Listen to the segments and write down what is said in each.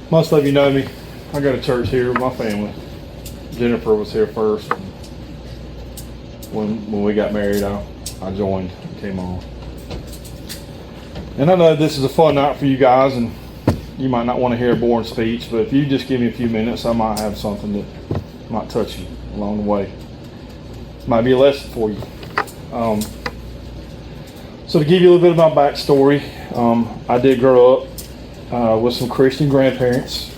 Most of you know me. I go to church here with my family. Jennifer was here first. When we got married, I joined and came on. And I know this is a fun night for you guys, and you might not want to hear a boring speech, but if you just give me a few minutes, I might have something that might touch you along the way. Might be a lesson for you. So to give you a little bit of my backstory, I did grow up with some Christian grandparents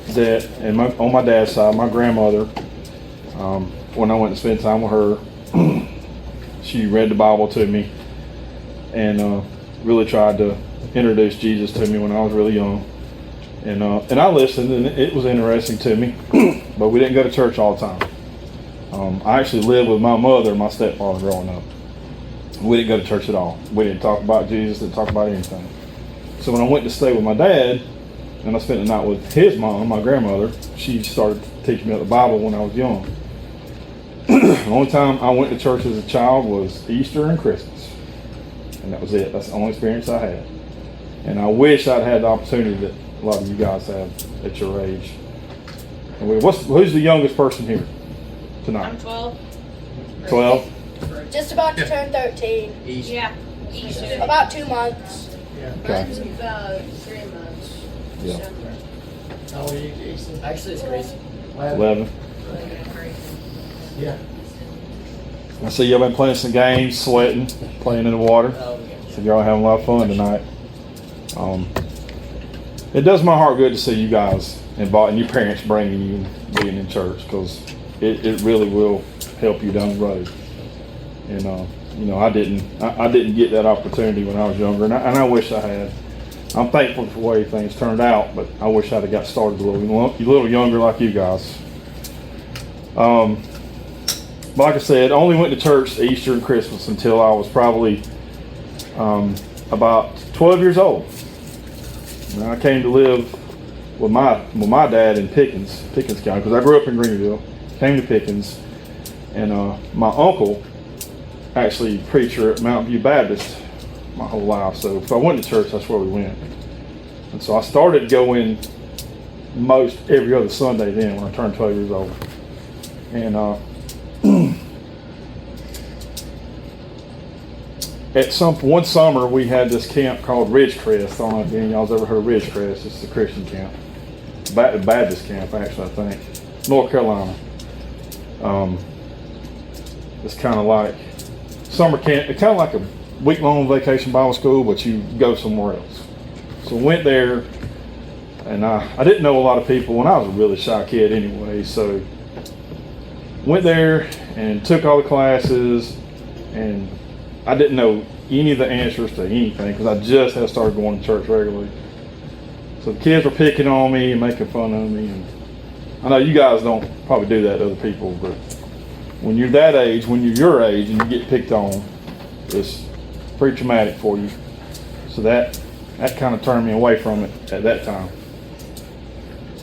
that, and on my dad's side, my grandmother, when I went to spend time with her, she read the Bible to me and really tried to introduce Jesus to me when I was really young. And I listened, and it was interesting to me, but we didn't go to church all the time. I actually lived with my mother and my stepfather growing up. We didn't go to church at all. We didn't talk about Jesus, didn't talk about anything. So when I went to stay with my dad, and I spent the night with his mom, my grandmother, she started teaching me the Bible when I was young. The only time I went to church as a child was Easter and Christmas. And that was it. That's the only experience I had. And I wish I'd had the opportunity that a lot of you guys have at your age. And who's the youngest person here tonight? I'm 12. 12? Just about to turn 13. Yeah. About 2 months. Okay. Mine's about 3 months. Yeah. December. How old are you, Jason? Actually, it's crazy. 11. Yeah. I see y'all been playing some games, sweating, playing in the water. Oh, okay. So y'all having a lot of fun tonight. It does my heart good to see you guys and your parents bringing you and being in church, because it really will help you down the road. And I didn't get that opportunity when I was younger, and I wish I had. I'm thankful for the way things turned out, but I wish I'd have got started a little younger like you guys. But like I said, I only went to church Easter and Christmas until I was probably about 12 years old. And I came to live with my dad in Pickens County, because I grew up in Greenville. Came to Pickens, and my uncle actually preacher at Mountain View Baptist my whole life. So if I went to church, that's where we went. And so I started going most every other Sunday then when I turned 12 years old. And one summer we had this camp called Ridgecrest. I don't know if any of y'all's ever heard of Ridgecrest. It's a Christian camp, Baptist camp actually, I think, North Carolina. It's kind of like summer camp. It's kind of like a week-long vacation Bible school, but you go somewhere else. So went there, and I didn't know a lot of people when I was a really shy kid anyway. So went there and took all the classes, and I didn't know any of the answers to anything because I just had started going to church regularly. So the kids were picking on me and making fun of me. And I know you guys don't probably do that to other people, but when you're that age, when you're your age and you get picked on, it's pretty traumatic for you. So that kind of turned me away from it at that time.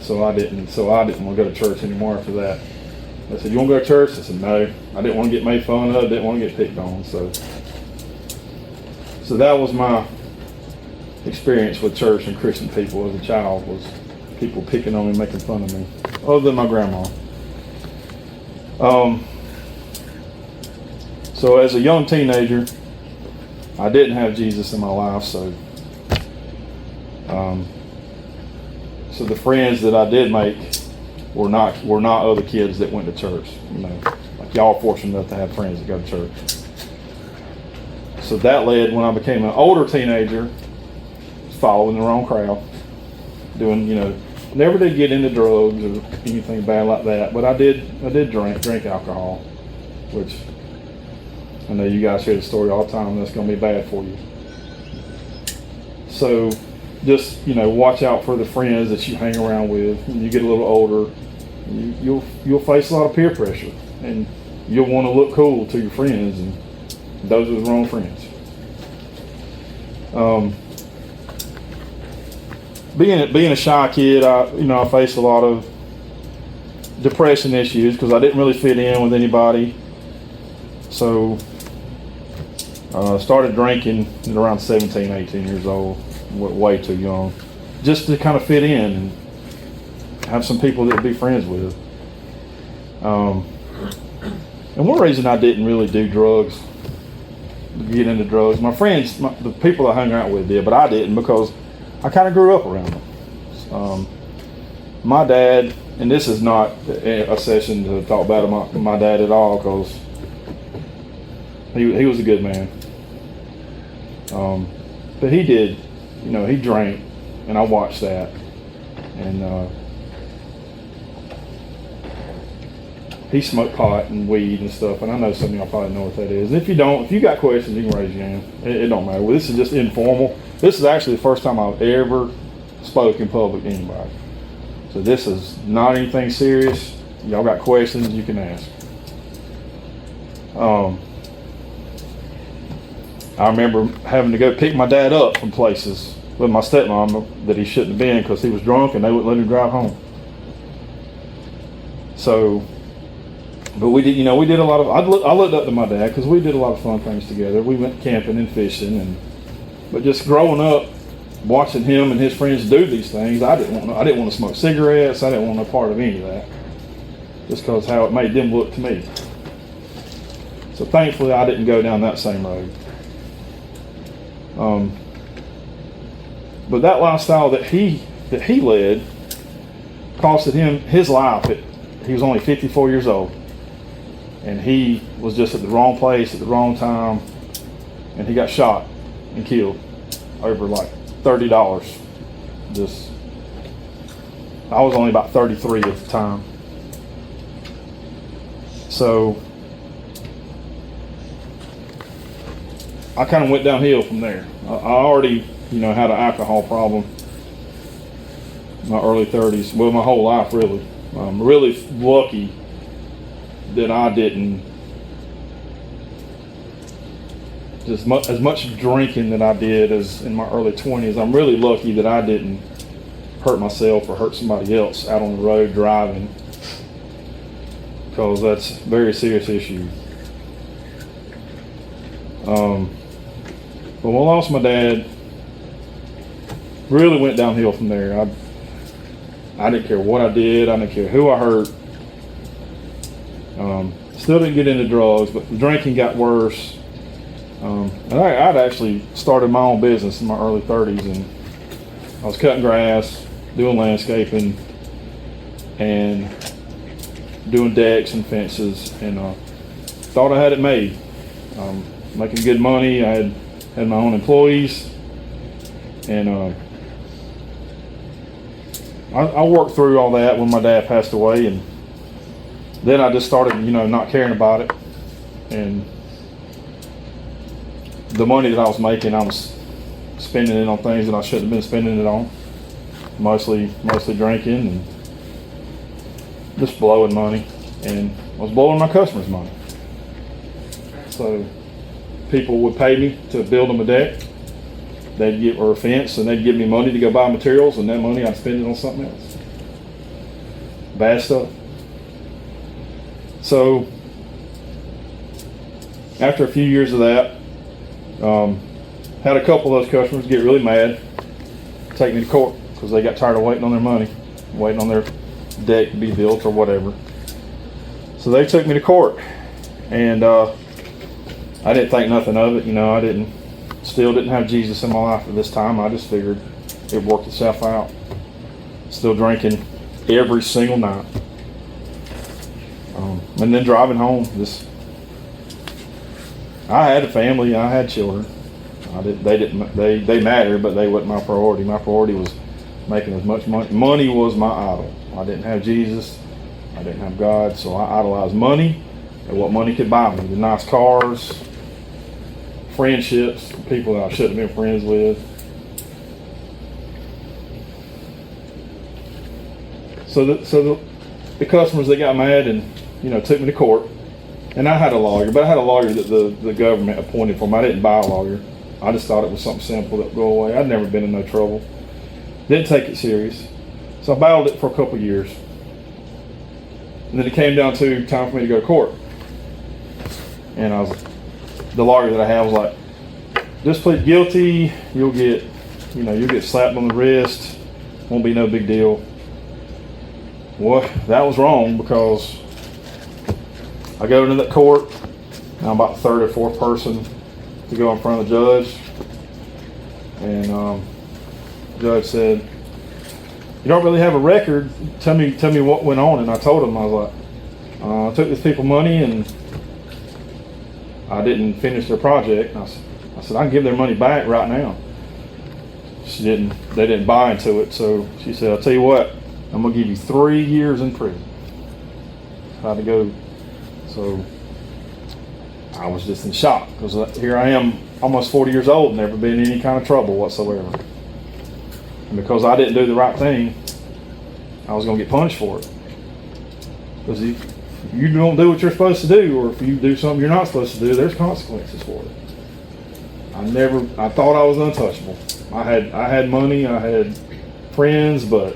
So I didn't want to go to church anymore after that. They said, "You want to go to church?" I said, "No." I didn't want to get made fun of. Didn't want to get picked on. So that was my experience with church and Christian people as a child, was people picking on me, making fun of me, other than my grandma. So as a young teenager, I didn't have Jesus in my life, so the friends that I did make were not other kids that went to church. Like y'all are fortunate enough to have friends that go to church. So that led, when I became an older teenager, following the wrong crowd, doing, never did get into drugs or anything bad like that, but I did drink alcohol, which I know you guys hear the story all the time. That's going to be bad for you. So just, watch out for the friends that you hang around with. When you get a little older, you'll face a lot of peer pressure, and you'll want to look cool to your friends, and those are the wrong friends. Being a shy kid, I faced a lot of depression issues because I didn't really fit in with anybody. So started drinking at around 17, 18 years old, way too young, just to kind of fit in. And have some people that be friends with. And one reason I didn't really do drugs, get into drugs, my friends, the people I hung out with did, but I didn't because I kind of grew up around them. My dad, and this is not a session to talk about my dad at all, because he was a good man. But he did, he drank, and I watched that. And he smoked pot and weed and stuff, and I know some of y'all probably know what that is. And if you don't, if you got questions, you can raise your hand. It don't matter. Well, this is just informal. This is actually the first time I've ever spoke in public to anybody. So this is not anything serious. Y'all got questions, you can ask. I remember having to go pick my dad up from places with my stepmom that he shouldn't have been because he was drunk and they wouldn't let him drive home. So, but we did, we did a lot of, I looked up to my dad because we did a lot of fun things together. We went camping and fishing, but just growing up, watching him and his friends do these things, I didn't want to smoke cigarettes. I didn't want no part of any of that, just because how it made them look to me. So thankfully, I didn't go down that same road. But that lifestyle that he led costed him his life. He was only 54 years old, and he was just at the wrong place at the wrong time, and he got shot and killed over like $30. I was only about 33 at the time. So I kind of went downhill from there. I already, had an alcohol problem in my early 30s. Well, my whole life, really. I'm really lucky that I didn't, as much drinking that I did as in my early 20s, I'm really lucky that I didn't hurt myself or hurt somebody else out on the road driving, because that's a very serious issue. But when I lost my dad, really went downhill from there. I didn't care what I did. I didn't care who I hurt. Still didn't get into drugs, but the drinking got worse. And I'd actually started my own business in my early 30s, and I was cutting grass, doing landscaping, and doing decks and fences, and thought I had it made. Making good money. I had my own employees, and I worked through all that when my dad passed away, and then I just started, not caring about it, and the money that I was making, I was spending it on things that I shouldn't have been spending it on. Mostly drinking and just blowing money, and I was blowing my customers' money. So people would pay me to build them a deck, or a fence, and they'd give me money to go buy materials, and that money I'd spend it on something else. Bad stuff. So after a few years of that, had a couple of those customers get really mad, take me to court because they got tired of waiting on their money, waiting on their deck to be built or whatever. So they took me to court, and I didn't think nothing of it. I still didn't have Jesus in my life at this time. I just figured it worked itself out. Still drinking every single night, and then driving home. I had a family. I had children. They mattered, but they wasn't my priority. My priority was making as much money. Money was my idol. I didn't have Jesus. I didn't have God, so I idolized money and what money could buy me. The nice cars, friendships, people that I shouldn't have been friends with. So the customers, they got mad and took me to court. And I had a lawyer, but I had a lawyer that the government appointed for me. I didn't buy a lawyer. I just thought it was something simple that would go away. I'd never been in no trouble. Didn't take it serious. So I battled it for a couple of years. And then it came down to time for me to go to court. And the lawyer that I had was like, just plead guilty, you'll get slapped on the wrist, won't be no big deal. Well, that was wrong because I go into that court. I'm about the third or fourth person to go in front of the judge. And the judge said, "You don't really have a record. Tell me what went on." And I told him, I was like, "I took these people money and I didn't finish their project." And I said, "I can give their money back right now." They didn't buy into it. So she said, "I'll tell you what, I'm gonna give you 3 years in prison." Had to go. So I was just in shock because here I am, almost 40 years old, never been in any kind of trouble whatsoever. And because I didn't do the right thing, I was going to get punished for it. Because if you don't do what you're supposed to do, or if you do something you're not supposed to do, there's consequences for it. I thought I was untouchable. I had money, I had friends, but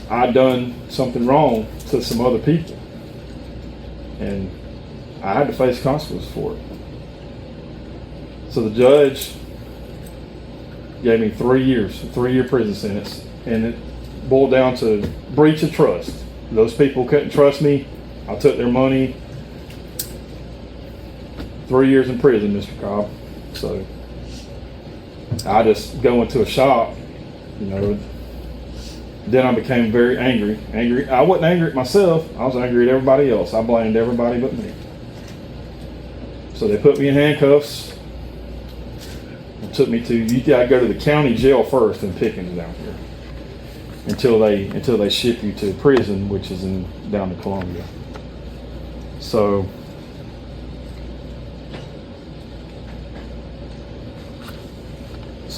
I'd done something wrong to some other people. And I had to face consequences for it. So the judge gave me 3 years, a 3-year prison sentence, and it boiled down to breach of trust. Those people couldn't trust me. I took their money. 3 years in prison, Mr. Cobb. So I just go into a shop, Then I became very angry. I wasn't angry at myself. I was angry at everybody else. I blamed everybody but me. So they put me in handcuffs and took me to, you gotta go to the county jail first in Pickens down here until they ship you to prison, which is down to Columbia. So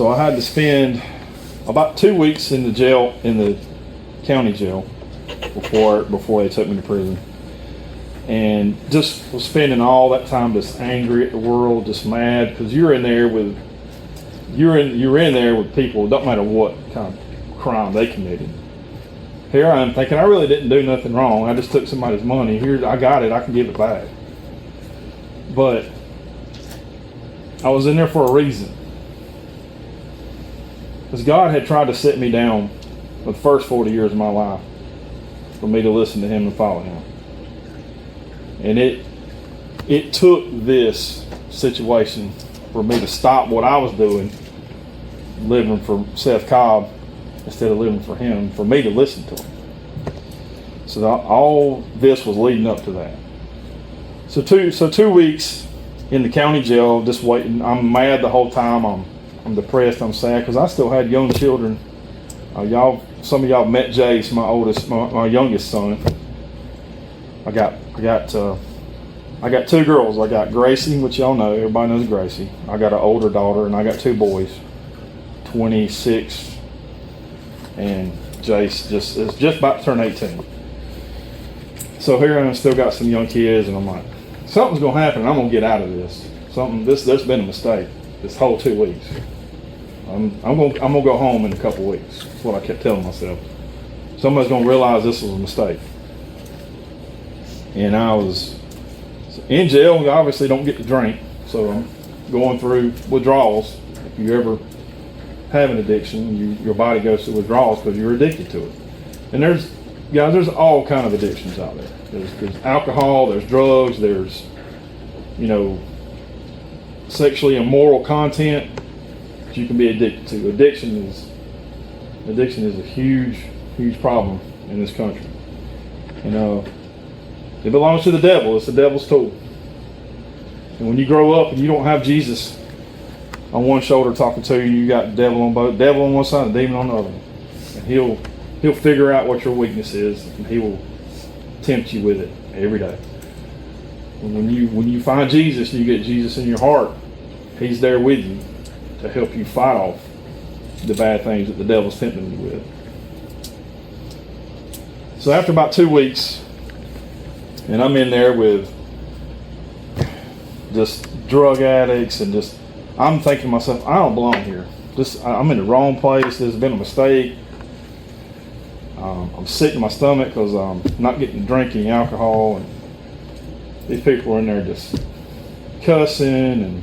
I had to spend about 2 weeks in the jail, in the county jail, before they took me to prison. And just was spending all that time just angry at the world, just mad, because you're in there with people, it don't matter what kind of crime they committed. Here I am thinking I really didn't do nothing wrong. I just took somebody's money. Here, I got it, I can give it back. But I was in there for a reason. Because God had tried to set me down for the first 40 years of my life for me to listen to Him and follow Him. And it took this situation for me to stop what I was doing, living for Seth Cobb instead of living for him, for me to listen to him. So all this was leading up to that. So 2 weeks in the county jail, just waiting. I'm mad the whole time. I'm depressed. I'm sad because I still had young children. Some of y'all met Jace, my youngest son. I got 2 girls. I got Gracie, which y'all know. Everybody knows Gracie. I got an older daughter, and I got 2 boys, 26, and Jace is just about to turn 18. So here I am, still got some young kids, and I'm like, something's gonna happen. And I'm gonna get out of this. There's been a mistake this whole 2 weeks. I'm gonna go home in a couple weeks. That's what I kept telling myself. Somebody's gonna realize this was a mistake. And I was in jail. You obviously don't get to drink, so I'm going through withdrawals. If you ever have an addiction, your body goes through withdrawals because you're addicted to it. And there's all kind of addictions out there. There's alcohol, there's drugs, there's sexually immoral content that you can be addicted to. Addiction is a huge problem in this country. It belongs to the devil. It's the devil's tool. And when you grow up and you don't have Jesus on one shoulder talking to you, you got the devil on both. Devil on one side and the demon on the other. And he'll figure out what your weakness is, and he will tempt you with it every day. And when you find Jesus and you get Jesus in your heart, He's there with you to help you fight off the bad things that the devil's tempting you with. So after about 2 weeks, and I'm in there with just drug addicts, and I'm thinking to myself, I don't belong here. I'm in the wrong place. There's been a mistake. I'm sick in my stomach because I'm not getting drinking alcohol, and these people are in there just cussing, and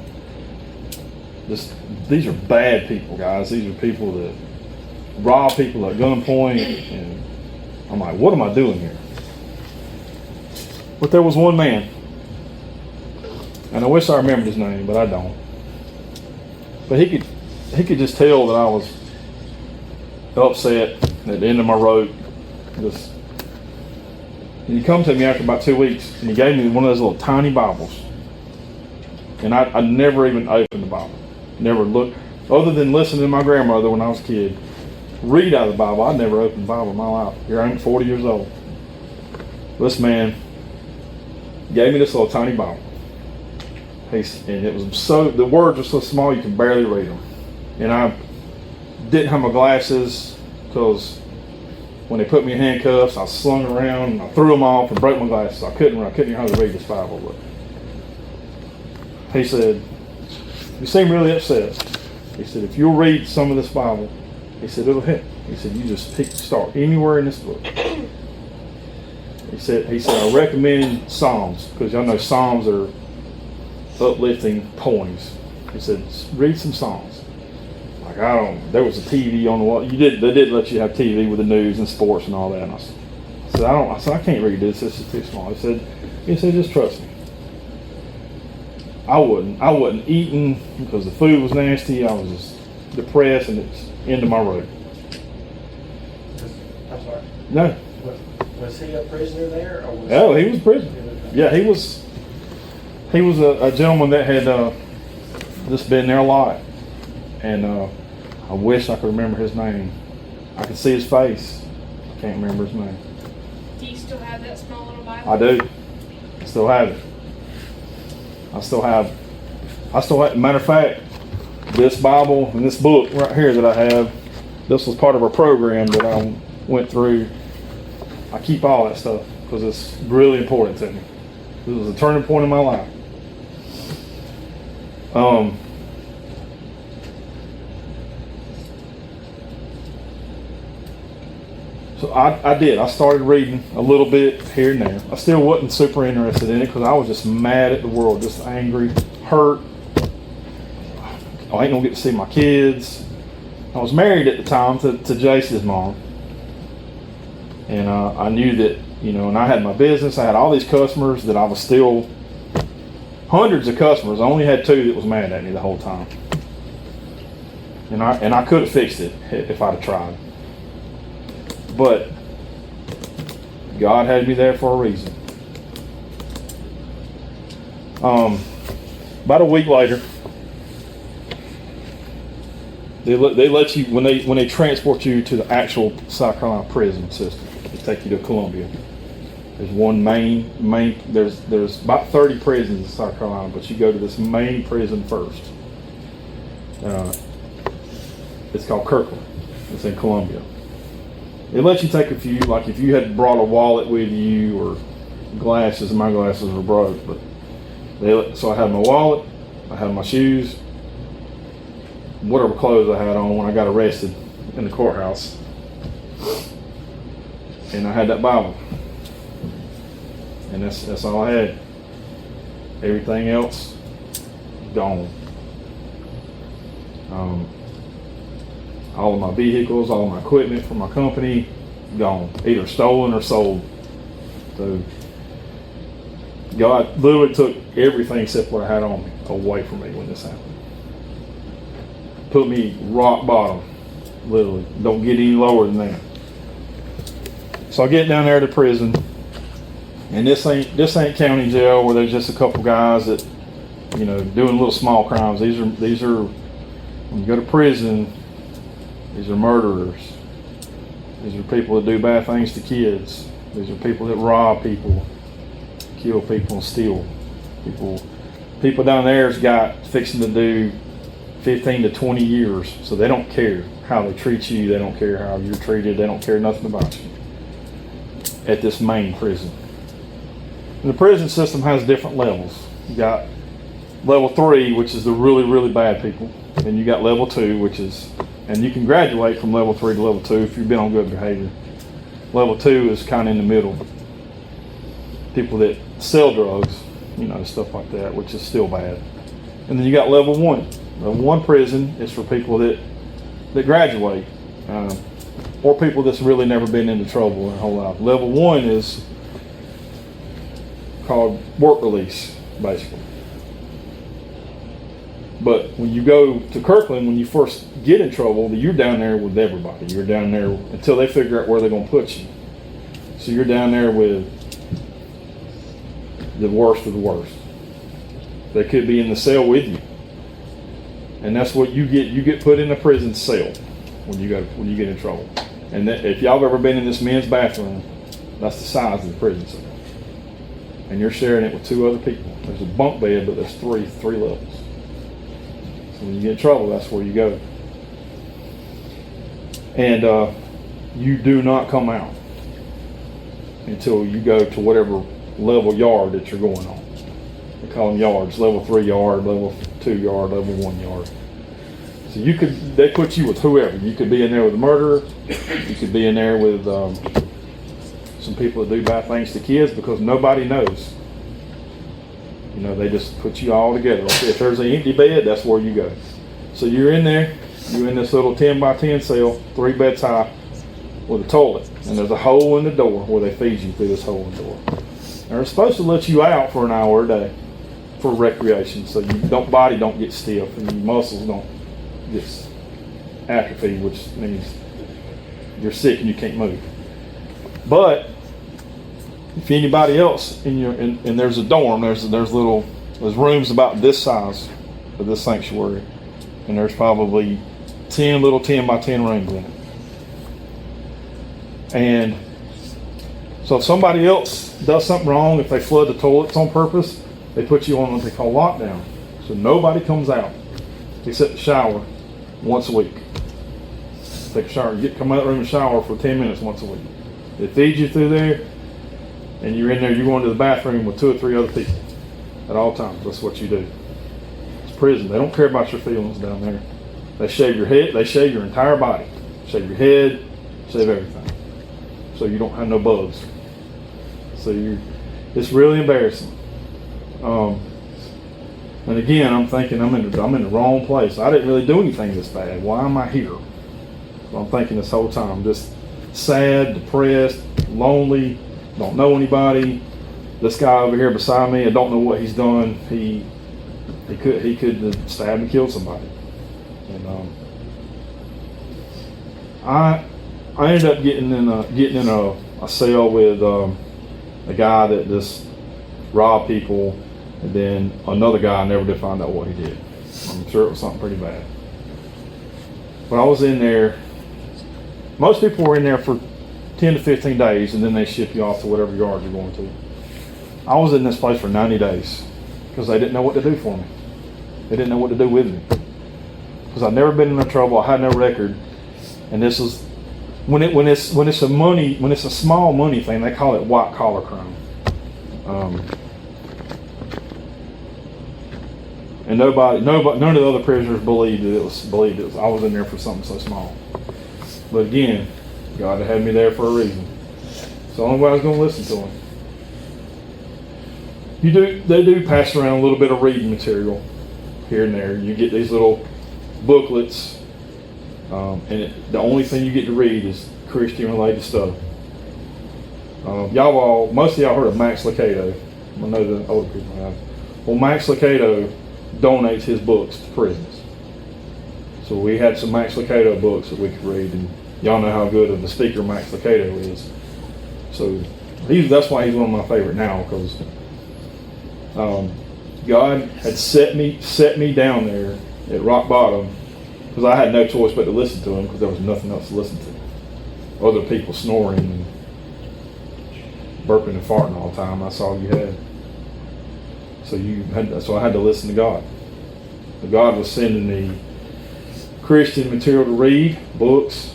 these are bad people, guys. These are people that rob people at gunpoint and I'm like, what am I doing here? But there was one man, and I wish I remembered his name, but I don't. But he could just tell that I was upset at the end of my rope. Just, and he come to me after about 2 weeks, and he gave me one of those little tiny Bibles. And I never even opened the Bible. Never looked, other than listening to my grandmother when I was a kid read out of the Bible. I never opened the Bible in my life. Here I am, 40 years old. This man gave me this little tiny Bible. And it was so, the words were so small you could barely read them. And I didn't have my glasses because when they put me in handcuffs, I slung around and I threw them off and broke my glasses. I couldn't hardly read this Bible. But he said, "You seem really upset." He said, "If you'll read some of this Bible," he said, "it'll hit." He said, "You just start anywhere in this book." He said, "I recommend Psalms because y'all know Psalms are uplifting poems." He said, "Read some Psalms." Like, there was a TV on the wall. They did let you have TV with the news and sports and all that. And I said, I can't read this. This is too small. He said, "Just trust me." I wasn't eating because the food was nasty. I was just depressed, and it's into my road. I'm sorry. No. Was he a prisoner there? Or was Oh, he was a prisoner. Yeah, he was a gentleman that had just been there a lot. And I wish I could remember his name. I could see his face. I can't remember his name. Do you still have that small little Bible? I do. I still have it. Matter of fact, this Bible and this book right here that I have, this was part of a program that I went through. I keep all that stuff because it's really important to me. This was a turning point in my life. So I did. I started reading a little bit here and there. I still wasn't super interested in it because I was just mad at the world, just angry, hurt. I ain't gonna get to see my kids. I was married at the time to Jace's mom. And I knew that, and I had my business. I had all these customers that I was still, hundreds of customers. I only had 2 that was mad at me the whole time. And I could have fixed it if I'd have tried. But God had me there for a reason. About a week later, they let you when they transport you to the actual South Carolina prison system. They take you to Columbia. There's one main. There's about 30 prisons in South Carolina, but you go to this main prison first. It's called Kirkland. It's in Columbia. It lets you take a few, like if you had brought a wallet with you or glasses. My glasses were broke, but so I had my wallet, I had my shoes, whatever clothes I had on when I got arrested in the courthouse, and I had that Bible, and that's all I had. Everything else gone. All of my vehicles, all of my equipment from my company, gone. Either stolen or sold. So God literally took everything except what I had on me away from me when this happened. Put me rock bottom, literally. Don't get any lower than that. So I get down there to prison, and this ain't county jail where there's just a couple guys that, doing little small crimes. These are when you go to prison. These are murderers. These are people that do bad things to kids. These are people that rob people, kill people, and steal people. People down there's got fixing to do 15 to 20 years, so they don't care how they treat you. They don't care how you're treated. They don't care nothing about you at this main prison. And the prison system has different levels. You got level 3, which is the really, really bad people. And you got level 2, which is, and you can graduate from level 3 to level 2 if you've been on good behavior. Level 2 is kind of in the middle. People that sell drugs, stuff like that, which is still bad. And then you got level 1. Level 1 prison is for people that graduate. or people that's really never been into trouble in their whole life. Level 1 is called work release, basically. But when you go to Kirkland, when you first get in trouble, you're down there with everybody. You're down there until they figure out where they're going to put you. So you're down there with the worst of the worst. They could be in the cell with you. And that's what you get. You get put in a prison cell when you get in trouble. And if y'all have ever been in this men's bathroom, that's the size of the prison cell. And you're sharing it with 2 other people. There's a bunk bed, but there's three levels. So when you get in trouble, that's where you go. And you do not come out until you go to whatever level yard that you're going on. They call them yards: level 3 yard, level 2 yard, level 1 yard. So they put you with whoever. You could be in there with a murderer. You could be in there with some people that do bad things to kids, because nobody knows. You know, they just put you all together. If there's an empty bed, that's where you go. So you're in there. You're in this little 10 by 10 cell, 3 beds high, with a toilet, and there's a hole in the door where they feed you through this hole in the door. They're supposed to let you out for an hour a day for recreation, so your body don't get stiff and your muscles don't get atrophy, which means you're sick and you can't move. But if anybody else and there's a dorm, there's rooms about this size of this sanctuary, and there's probably 10 little 10 by 10 rooms in it. And so if somebody else does something wrong, if they flood the toilets on purpose, they put you on what they call lockdown. So nobody comes out except the shower once a week. Take a shower, come out of the room and shower for 10 minutes once a week. They feed you through there, and you're in there, you're going to the bathroom with 2 or 3 other people at all times. That's what you do. It's prison. They don't care about your feelings down there. They shave your head, they shave your entire body. Shave your head, shave everything. So you don't have no bugs. So it's really embarrassing. And again, I'm thinking I'm in the wrong place. I didn't really do anything this bad. Why am I here? So I'm thinking this whole time, just sad, depressed, lonely, don't know anybody. This guy over here beside me, I don't know what he's done. He could have stabbed and killed somebody. And I ended up getting in a cell with a guy that just robbed people, and then another guy. I never did find out what he did. I'm sure it was something pretty bad. But I was in there. Most people were in there for 10 to 15 days, and then they ship you off to whatever yard you're going to. I was in this place for 90 days because they didn't know what to do for me. They didn't know what to do with me because I'd never been in no trouble. I had no record, and this is when it's a small money thing. They call it white collar crime. And none of the other prisoners believed it was I was in there for something so small. But again, God had me there for a reason. It's the only way I was going to listen to him. They do pass around a little bit of reading material here and there. You get these little booklets, and the only thing you get to read is Christian related stuff. Most of y'all heard of Max Lucado. I know the older people have. Well, Max Lucado donates his books to prisons. So we had some Max Lucado books that we could read, and y'all know how good of a speaker Max Lucado is. So that's why he's one of my favorite now, because God had set me down there at rock bottom, because I had no choice but to listen to him, because there was nothing else to listen to. Other people snoring and burping and farting all the time. That's all you had. So I had to listen to God. But God was sending me Christian material to read, books.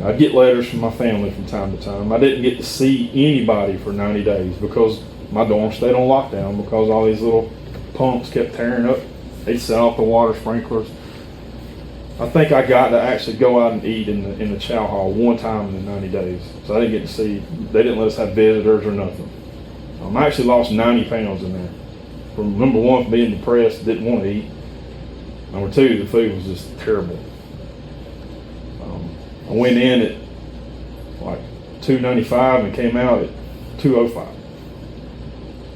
I'd get letters from my family from time to time. I didn't get to see anybody for 90 days because my dorm stayed on lockdown because all these little pumps kept tearing up. They'd set off the water sprinklers. I think I got to actually go out and eat in the chow hall one time in the 90 days. So I didn't get to see, they didn't let us have visitors or nothing. I actually lost 90 pounds in there. From number one, from being depressed, didn't want to eat. Number two, the food was just terrible. I went in at like 295 and came out at 205.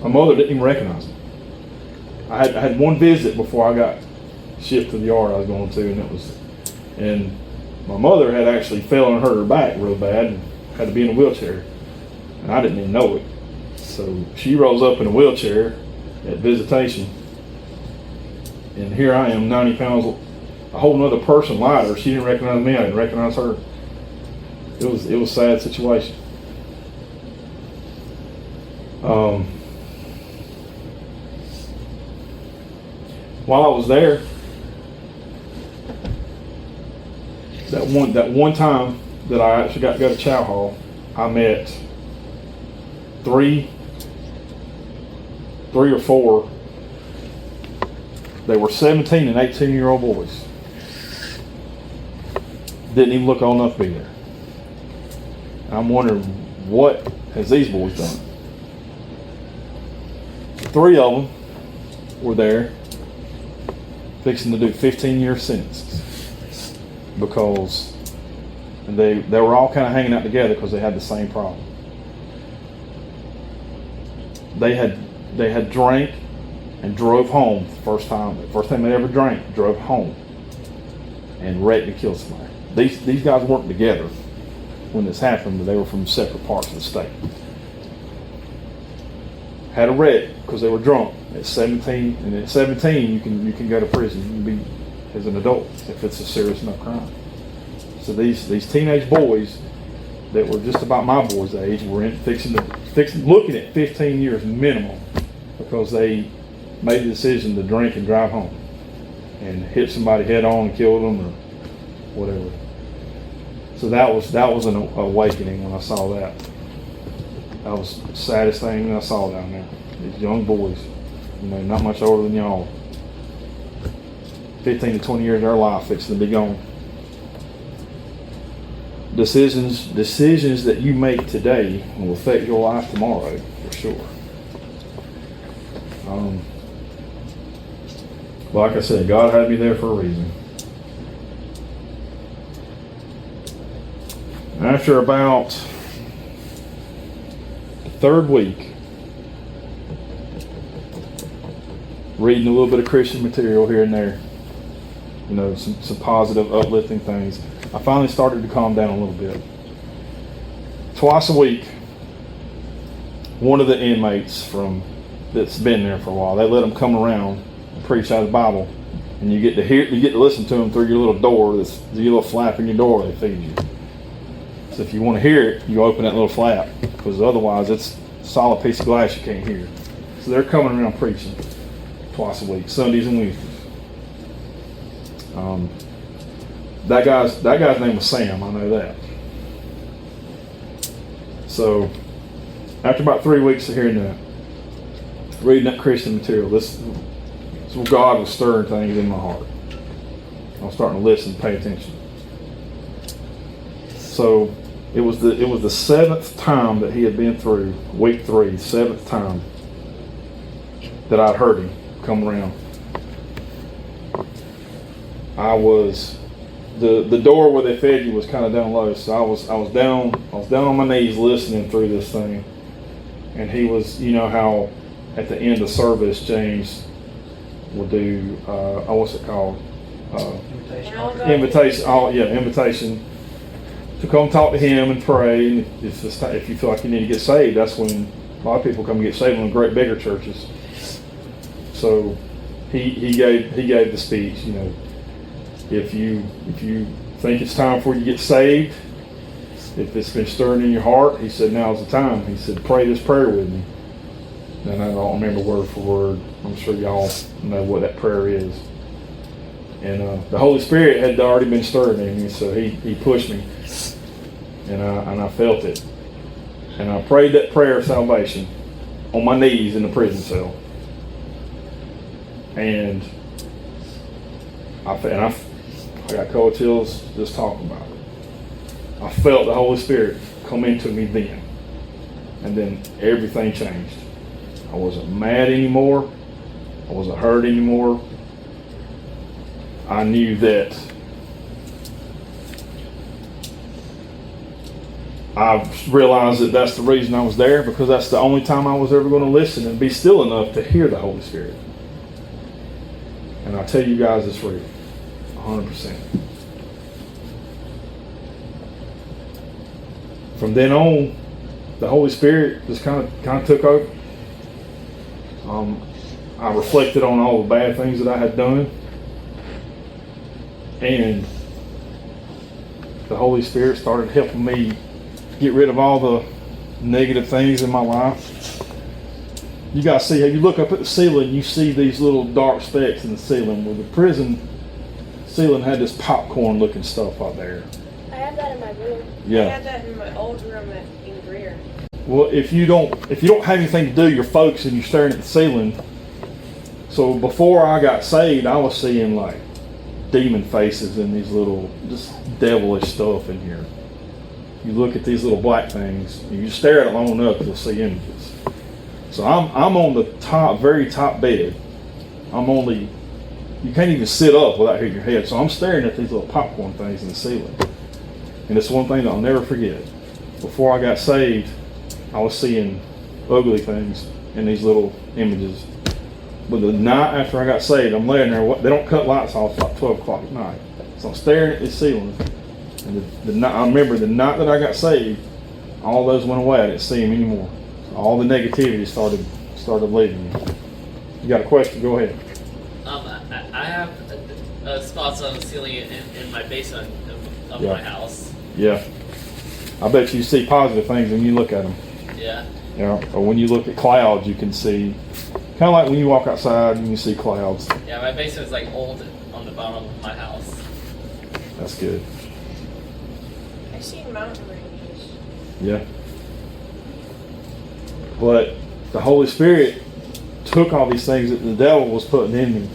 My mother didn't even recognize me. I had one visit before I got shipped to the yard I was going to, and my mother had actually fell and hurt her back real bad and had to be in a wheelchair, and I didn't even know it. So she rose up in a wheelchair at visitation, and here I am, 90 pounds, a whole nother person lighter. She didn't recognize me, I didn't recognize her. It was a sad situation. While I was there, that one time that I actually got to go to Chow Hall, I met three or four. They were 17 and 18-year-old boys. Didn't even look old enough to be there. I'm wondering, what has these boys done? Three of them were there fixing to do 15-year sentences because they were all kind of hanging out together because they had the same problem. They had drank and drove home the first time they ever drank, drove home and wrecked and killed somebody. These guys weren't together when this happened, but they were from separate parts of the state. Had a wreck because they were drunk at 17, and at 17 you can go to prison. You can be as an adult if it's a serious enough crime. So these teenage boys that were just about my boy's age were looking at 15 years minimum because they made the decision to drink and drive home and hit somebody head on and killed them or whatever. So that was an awakening when I saw that. That was the saddest thing I saw down there. These young boys, not much older than y'all. 15 to 20 years of their life fixing to be gone. Decisions that you make today will affect your life tomorrow, for sure. Like I said, God had me there for a reason. After about the third week, reading a little bit of Christian material here and there, some positive, uplifting things, I finally started to calm down a little bit. Twice a week, one of the inmates that's been there for a while, they let them come around and preach out of the Bible, and you get to listen to them through your little door, your little flap in your door they feed you. So if you want to hear it, you open that little flap, because otherwise it's a solid piece of glass you can't hear. So they're coming around preaching twice a week, Sundays and Wednesdays. That guy's name was Sam, I know that. So after about 3 weeks of hearing that, reading that Christian material, this is where God was stirring things in my heart. I was starting to listen, pay attention. So it was the seventh time that he had been through, week 3, seventh time that I'd heard him come around. I was the door where they fed you was kind of down low, so I was down on my knees listening through this thing, and he was, how at the end of service James would do what's it called, invitation to come talk to him and pray. And if you feel like you need to get saved, that's when a lot of people come and get saved in the great bigger churches. So he gave the speech. If you think it's time for you to get saved, if it's been stirring in your heart, he said, now's the time. He said, pray this prayer with me. And I don't remember word for word. I'm sure y'all know what that prayer is. And the Holy Spirit had already been stirring in me, so he pushed me, and I felt it. And I prayed that prayer of salvation on my knees in the prison cell. And I got cold chills just talking about it. I felt the Holy Spirit come into me then. And then everything changed. I wasn't mad anymore. I wasn't hurt anymore. I knew that I realized that that's the reason I was there, because that's the only time I was ever going to listen and be still enough to hear the Holy Spirit. And I tell you guys, it's real, 100%. From then on, the Holy Spirit just kind of took over. I reflected on all the bad things that I had done, and the Holy Spirit started helping me get rid of all the negative things in my life. You guys see how you look up at the ceiling, you see these little dark specks in the ceiling. Well, the prison ceiling had this popcorn looking stuff out there. I have that in my room. I Yeah. had that in my old room in Greer. Well, if you don't have anything to do, you're focused and you're staring at the ceiling. So before I got saved, I was seeing like demon faces and these little just devilish stuff in here. You look at these little black things, and you stare at it long enough, you'll see images. So I'm on the top, very top bed. You can't even sit up without hitting your head. So I'm staring at these little popcorn things in the ceiling. And it's one thing that I'll never forget. Before I got saved, I was seeing ugly things in these little images. But the night after I got saved, I'm laying there. They don't cut lights off like 12 o'clock at night. So I'm staring at this ceiling. And I remember the night that I got saved, all those went away. I didn't see them anymore. All the negativity started leaving me. You got a question? Go ahead. I have spots on the ceiling in my basement of Yeah. my house. Yeah. I bet you see positive things when you look at them. Yeah. Yeah. Or when you look at clouds, you can see, kind of like when you walk outside and you see clouds. Yeah, my basement is like old on the bottom of my house. That's good. I seen mountain ranges. Yeah. But the Holy Spirit took all these things that the devil was putting in me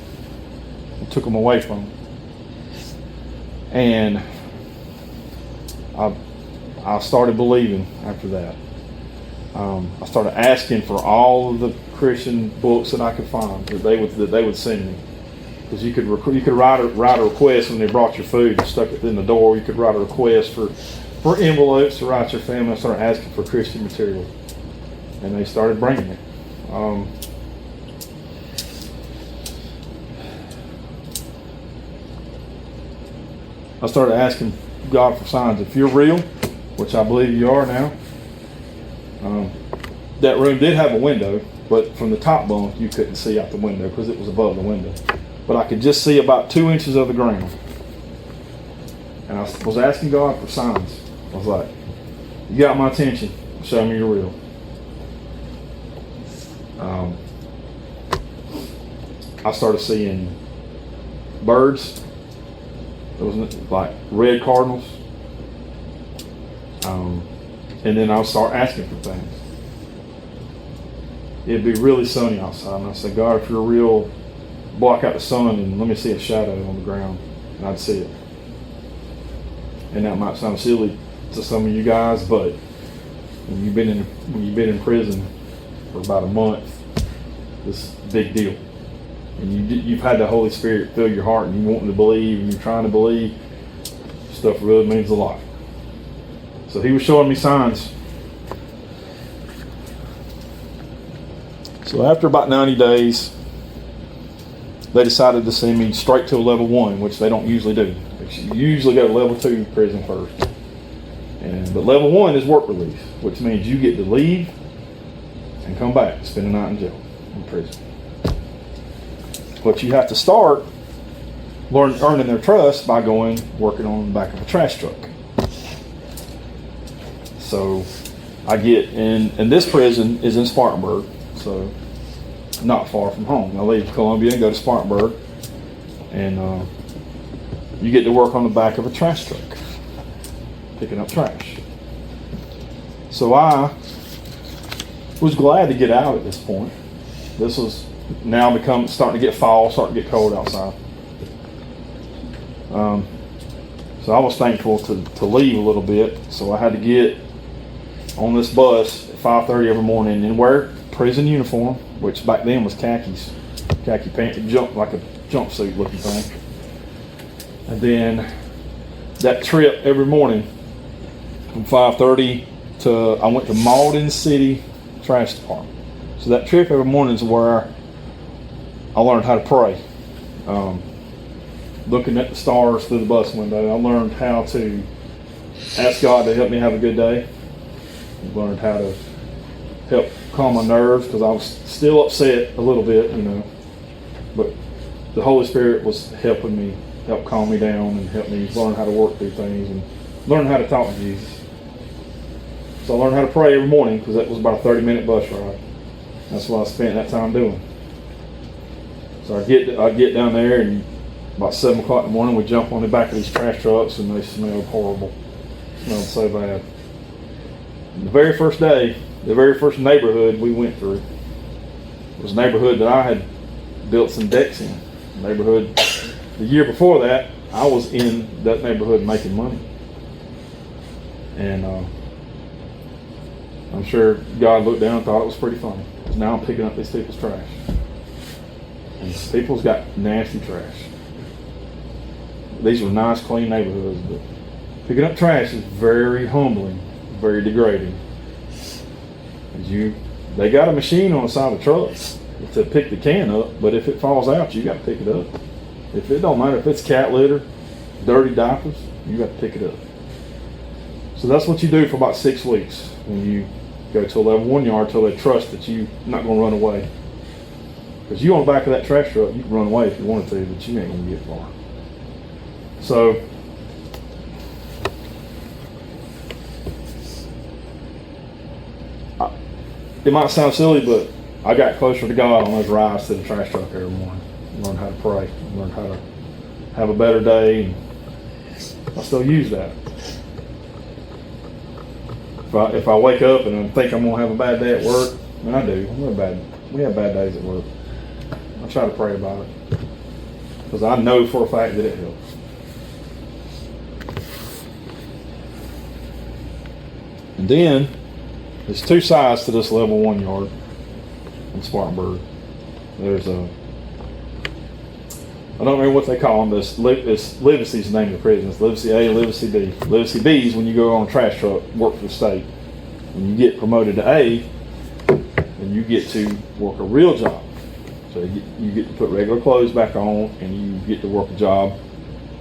and took them away from me. And I started believing after that. I started asking for all of the Christian books that I could find that they would send me. Because you could write a request when they brought your food and stuck it in the door. You could write a request for envelopes to write to your family. I started asking for Christian material, and they started bringing it. I started asking God for signs. If you're real, which I believe you are now, that room did have a window, but from the top bunk you couldn't see out the window because it was above the window. But I could just see about 2 inches of the ground. And I was asking God for signs. I was like, you got my attention. Show me you're real. I started seeing birds. Those like red cardinals. And then I would start asking for things. It'd be really sunny outside, and I'd say, God, if you're real, block out the sun and let me see a shadow on the ground, and I'd see it. And that might sound silly to some of you guys, but when you've been in prison for about a month, it's a big deal. And you've had the Holy Spirit fill your heart, and you wanting to believe, and you're trying to believe. Stuff really means a lot. So he was showing me signs. So after about 90 days, they decided to send me straight to a level 1, which they don't usually do. You usually go to level 2 prison first. But level 1 is work release, which means you get to leave and come back and spend a night in jail, in prison. But you have to start earning their trust by working on the back of a trash truck. So I get in, and this prison is in Spartanburg, so not far from home. I leave Columbia and go to Spartanburg, and you get to work on the back of a trash truck, picking up trash. So I was glad to get out at this point. This was now starting to get fall, starting to get cold outside. So I was thankful to leave a little bit. So I had to get on this bus at 5:30 every morning and wear prison uniform, which back then was khaki pants, like a jumpsuit looking thing. And then that trip every morning from 5:30 I went to Malden City Trash Department. So that trip every morning is where I learned how to pray. Looking at the stars through the bus window, I learned how to ask God to help me have a good day. I learned how to help calm my nerves because I was still upset a little bit, but the Holy Spirit was helping me, help calm me down and help me learn how to work through things and learn how to talk to Jesus. So I learned how to pray every morning because that was about a 30-minute bus ride. That's what I spent that time doing. So I get down there, and about 7 o'clock in the morning we jump on the back of these trash trucks, and they smelled horrible. Smelled so bad. And the very first day, the very first neighborhood we went through was a neighborhood that I had built some decks in. Neighborhood, the year before that, I was in that neighborhood making money. And I'm sure God looked down and thought it was pretty funny. Because now I'm picking up these people's trash. And these people's got nasty trash. These were nice, clean neighborhoods, but picking up trash is very humbling, very degrading. They got a machine on the side of the truck to pick the can up, but if it falls out, you got to pick it up. If it don't matter if it's cat litter, dirty diapers, you got to pick it up. So that's what you do for about 6 weeks when you go to a level 1 yard till they trust that you're not going to run away. Because you on the back of that trash truck, you can run away if you wanted to, but you ain't going to get far. So it might sound silly, but I got closer to God on those rides to the trash truck every morning. Learned how to pray, learned how to have a better day, and I still use that. If I wake up and I think I'm gonna have a bad day at work, and I do, we have bad days at work. I try to pray about it because I know for a fact that it helps. And then there's 2 sides to this level 1 yard in Spartanburg. There's I don't remember what they call them, but Livacy's the name of the prison. It's Livacy A and Livacy B. Livacy B is when you go on a trash truck, work for the state. When you get promoted to A, then you get to work a real job. So you get to put regular clothes back on, and you get to work a job.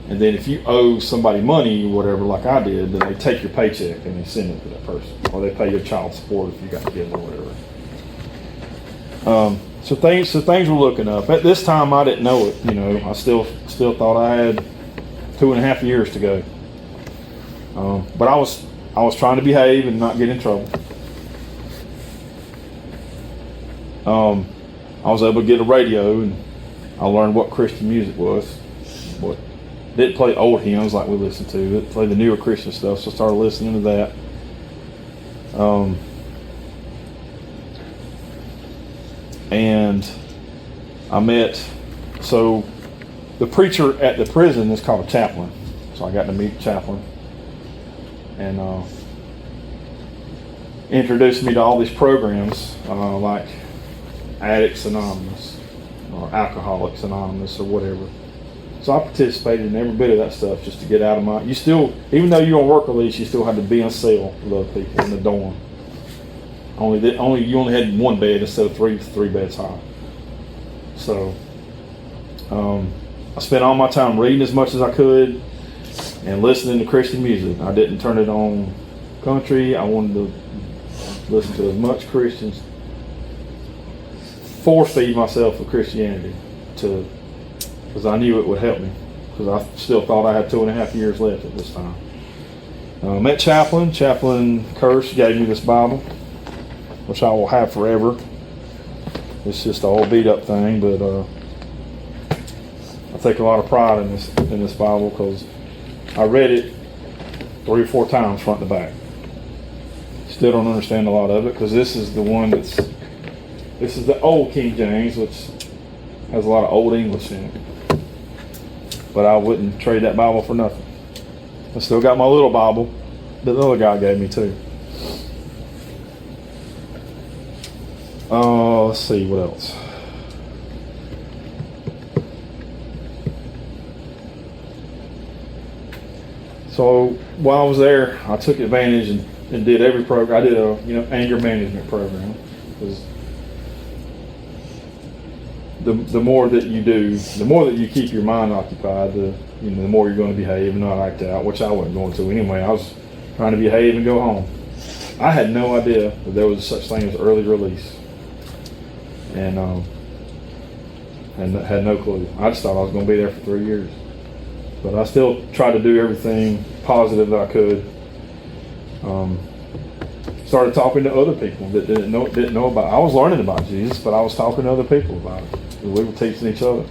And then if you owe somebody money or whatever, like I did, then they take your paycheck and they send it to that person. Or they pay your child support if you got kids or whatever. So things were looking up. At this time, I didn't know it. I still thought I had 2.5 years to go. But I was trying to behave and not get in trouble. I was able to get a radio, and I learned what Christian music was. But didn't play old hymns like we listened to. It played the newer Christian stuff, so I started listening to that. And I met, so the preacher at the prison is called a chaplain. So I got to meet the chaplain. And introduced me to all these programs like Addicts Anonymous or Alcoholics Anonymous or whatever. So I participated in every bit of that stuff just to get out of my, even though you're on work release, you still had to be in a cell with other people in the dorm. You only had 1 bed instead of three beds high. So I spent all my time reading as much as I could and listening to Christian music. I didn't turn it on country. I wanted to listen to as much Christians. Force feed myself with Christianity because I knew it would help me, because I still thought I had 2.5 years left at this time. Met Chaplain Kirsch gave me this Bible, which I will have forever. It's just an old beat up thing, but I take a lot of pride in this Bible because I read it 3 or 4 times front to back. Still don't understand a lot of it because this is the old King James, which has a lot of old English in it. But I wouldn't trade that Bible for nothing. I still got my little Bible that the other guy gave me too. Let's see, what else? So while I was there, I took advantage and and did every program. I did a anger management program, because the more that you do, the more that you keep your mind occupied, the more you're going to behave and not act out, which I wasn't going to anyway. I was trying to behave and go home. I had no idea that there was such thing as early release, and had no clue. I just thought I was going to be there for 3 years, but I still tried to do everything positive that I could. Started talking to other people that didn't know about. I was learning about Jesus, but I was talking to other people about it. We were teaching each other,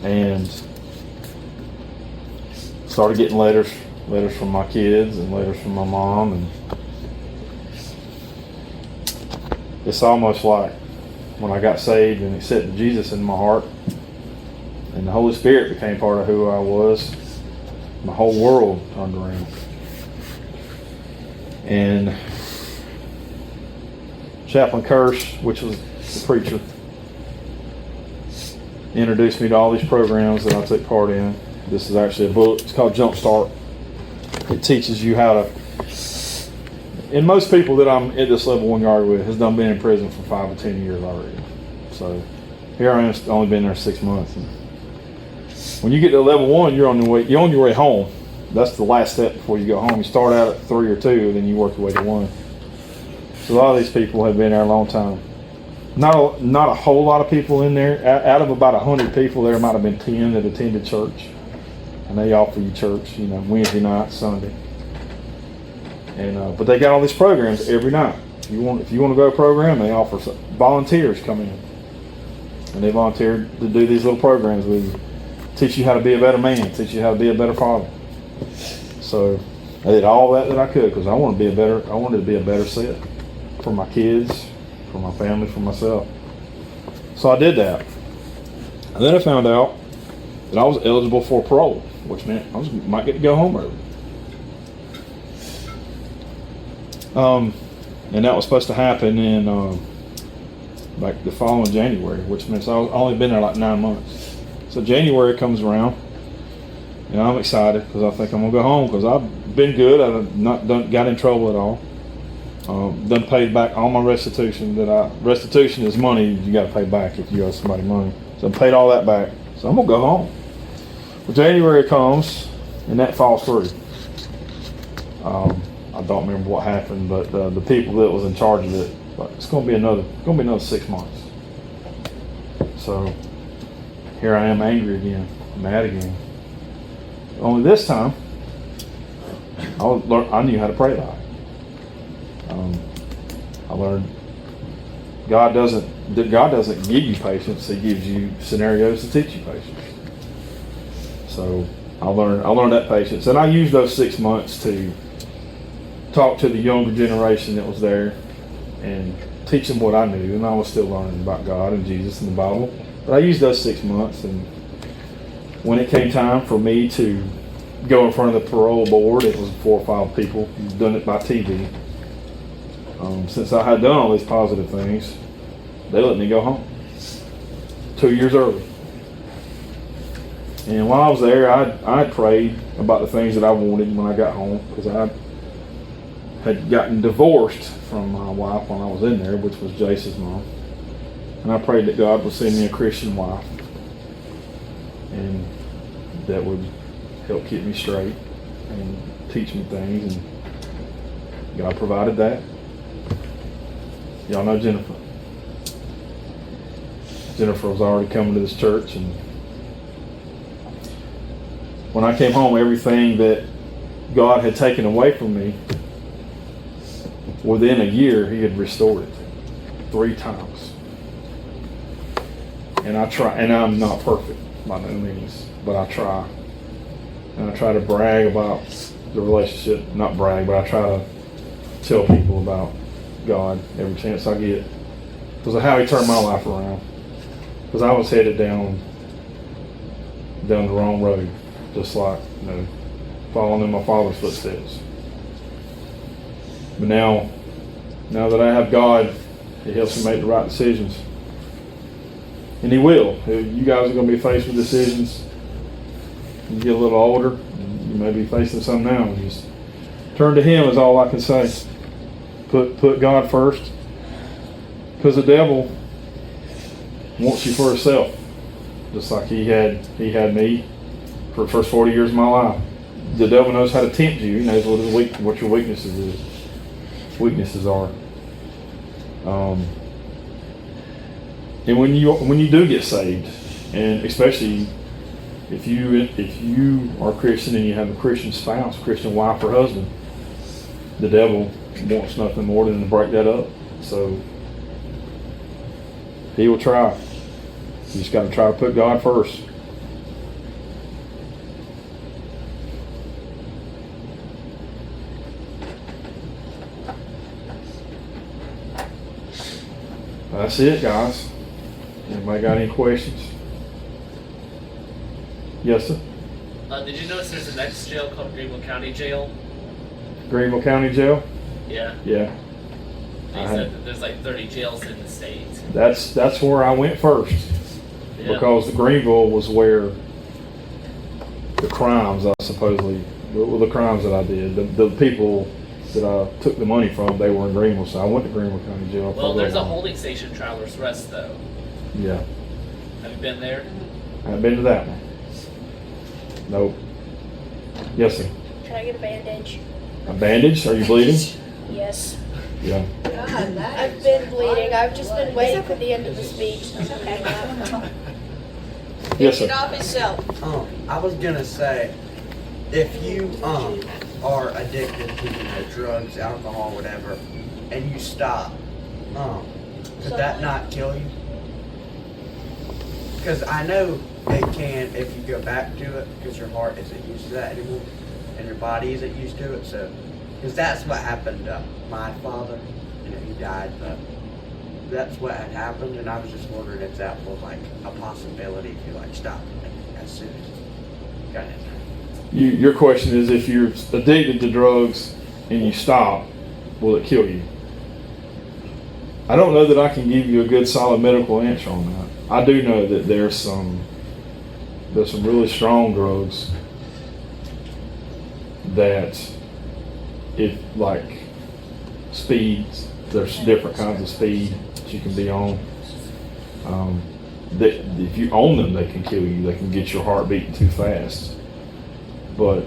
and started getting letters from my kids and letters from my mom, and it's almost like when I got saved and accepted Jesus in my heart, and the Holy Spirit became part of who I was, my whole world turned around. And Chaplain Kirsch, which was the preacher, introduced me to all these programs that I took part in. This is actually a book. It's called Jump Start. It teaches you how to. And most people that I'm at this level 1 yard with has done been in prison for 5 or 10 years already. So here I am, only been there 6 months. And when you get to level 1, you're on your way home. That's the last step before you go home. You start out at 3 or 2, and then you work your way to 1. So a lot of these people have been there a long time. Not a whole lot of people in there. Out of about 100 people, there might have been 10 that attended church, and they offer you church, Wednesday night, Sunday. And but they got all these programs every night. If you want to go to a program, they offer volunteers come in, and they volunteer to do these little programs with you, teach you how to be a better man, teach you how to be a better father. So I did all that I could, because I wanted to be a better set for my kids, for my family, for myself. So I did that. And then I found out that I was eligible for parole, which meant I might get to go home early. And that was supposed to happen in like the following January, which means I've only been there like 9 months. So January comes around, and I'm excited because I think I'm gonna go home, because I've been good. I've not got in trouble at all. Done paid back all my restitution. Restitution is money you got to pay back if you owe somebody money. So I paid all that back. So I'm gonna go home. Well, January comes, and that falls through. I don't remember what happened, but the people that was in charge of it, like, it's gonna be another 6 months. So here I am, angry again, mad again. Only this time, I knew how to pray about it. I learned God doesn't give you patience; He gives you scenarios to teach you patience. So I learned that patience, and I used those 6 months to talk to the younger generation that was there and teach them what I knew, and I was still learning about God and Jesus and the Bible. But I used those 6 months, and when it came time for me to go in front of the parole board, it was 4 or 5 people who'd done it by TV. Since I had done all these positive things, they let me go home 2 years early. And while I was there, I prayed about the things that I wanted when I got home, because I had gotten divorced from my wife when I was in there, which was Jace's mom. And I prayed that God would send me a Christian wife, and that would help keep me straight and teach me things, and God provided that. Y'all know Jennifer. Jennifer was already coming to this church, and when I came home, everything that God had taken away from me, within a year, He had restored it 3 times. And I try, and I'm not perfect by no means, but I try. And I try to brag about the relationship, not brag, but I try to tell people about God every chance I get, because of how He turned my life around. Because I was headed down the wrong road, just like, following in my father's footsteps. But now that I have God, He helps me make the right decisions. And He will. You guys are going to be faced with decisions. You get a little older, you may be facing some now. Just Turn to Him is all I can say. Put God first, because the devil wants you for himself, just like he had me for the first 40 years of my life. The devil knows how to tempt you. He knows what your weaknesses are. And when you do get saved, and especially if you are a Christian and you have a Christian spouse, Christian wife or husband, the devil wants nothing more than to break that up. So he will try. You just got to try to put God first. That's it, guys. Anybody got any questions? Yes, sir. Did you notice there's a next jail called Greenville County Jail? Greenville County Jail? Yeah. Yeah. They said that there's like 30 jails in the state. That's where I went first. Yeah. Because the Greenville was where the crimes the crimes that I did, the people that I took the money from, they were in Greenville, so I went to Greenville County Jail. Well, there's a holding station, Travelers Rest, though. Yeah. Have you been there? I haven't been to that one. Nope. Yes, sir. Can I get a bandage? A bandage? Are you bleeding? Yes. Yeah. God, I've been bleeding. I've just been waiting for the end of the speech. Yes, sir. Get off himself. I was gonna say, if you are addicted to drugs, alcohol, whatever, and you stop, could that not kill you? Because I know it can if you go back to it, because your heart isn't used to that anymore, and your body isn't used to it. So, because that's what happened to my father. He died, but that's what had happened, and I was just wondering if that was like a possibility if you like stopped as soon as you got in there. Your question is, if you're addicted to drugs and you stop, will it kill you? I don't know that I can give you a good solid medical answer on that. I do know that there's some really strong drugs that, if like speeds, there's different kinds of speed that you can be on. That if you own them, they can kill you. They can get your heart beating too fast. But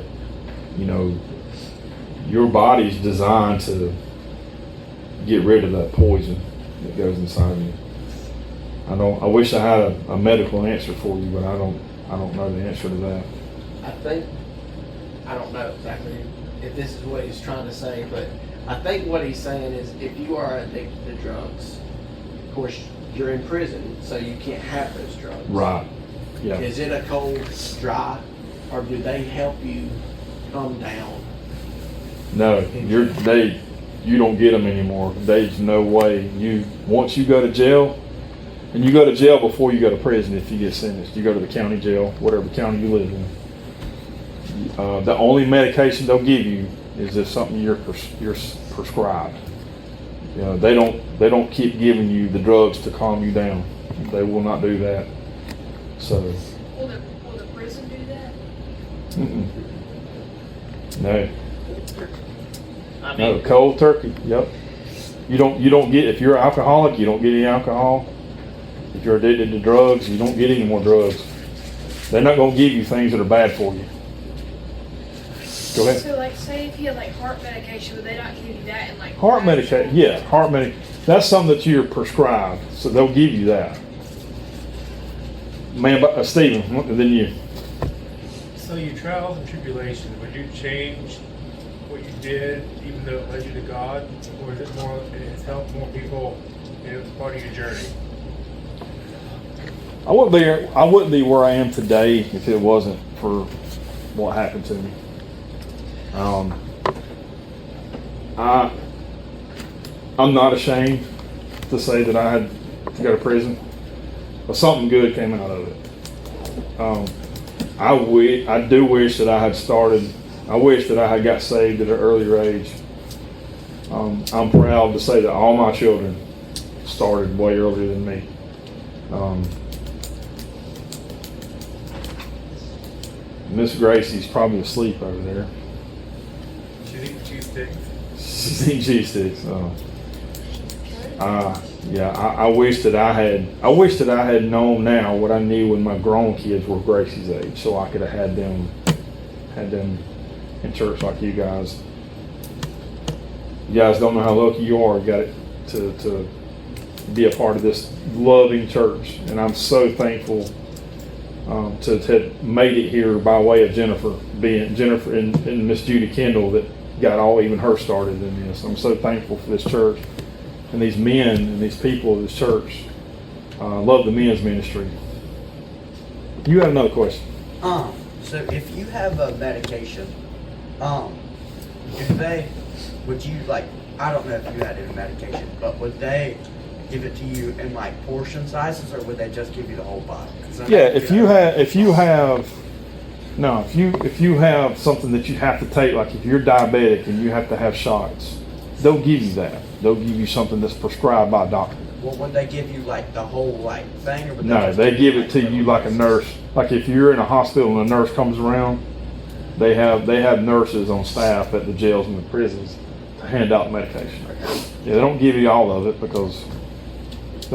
your body's designed to get rid of that poison that goes inside of you. I wish I had a medical answer for you, but I don't know the answer to that. I don't know exactly if this is what he's trying to say, but I think what he's saying is if you are addicted to drugs, of course, you're in prison, so you can't have those drugs. Right. Yeah. Is it a cold, dry, or do they help you come down? No, you don't get them anymore. There's no way. Once you go to jail, and you go to jail before you go to prison if you get sentenced. You go to the county jail, whatever county you live in. The only medication they'll give you is if something you're prescribed. They don't keep giving you the drugs to calm you down. They will not do that. So. Will the prison do that? No. I mean, No, cold turkey. Yep. You don't get, if you're an alcoholic, you don't get any alcohol. If you're addicted to drugs, you don't get any more drugs. They're not going to give you things that are bad for you. Go ahead. So, like, say if you had like heart medication, would they not give you that? And like Heart medication, yeah, heart medication. That's something that you're prescribed, so they'll give you that. Man, Stephen, and then you. So your trials and tribulations, would you change what you did, even though it led you to God, or is it more? It's helped more people, and it's part of your journey. I wouldn't be where I am today if it wasn't for what happened to me. I'm not ashamed to say that I had to go to prison, but something good came out of it. I do wish that I had started. I wish that I had got saved at an earlier age. I'm proud to say that all my children started way earlier than me. Miss Gracie's probably asleep over there. Do you sticks. She's eating cheese sticks. Yeah, I wish that I had known now what I knew when my grown kids were Gracie's age, so I could have had them in church like you guys. You guys don't know how lucky you are. You got it to be a part of this loving church, and I'm so thankful to have made it here by way of Jennifer and Miss Judy Kendall that got even her started in this. I'm so thankful for this church and these men and these people of this church. Love the men's ministry. You had another question. So if you have a medication, would you like, I don't know if you had any medication, but would they give it to you in like portion sizes, or would they just give you the whole bottle? Yeah, if you have something that you have to take, like if you're diabetic and you have to have shots, they'll give you that. They'll give you something that's prescribed by a doctor. Well, would they give you like the whole like thing, or would No, just they give it to like, you like a nurse. Like if you're in a hospital and a nurse comes around, they have nurses on staff at the jails and the prisons to hand out medication. Yeah, they don't give you all of it because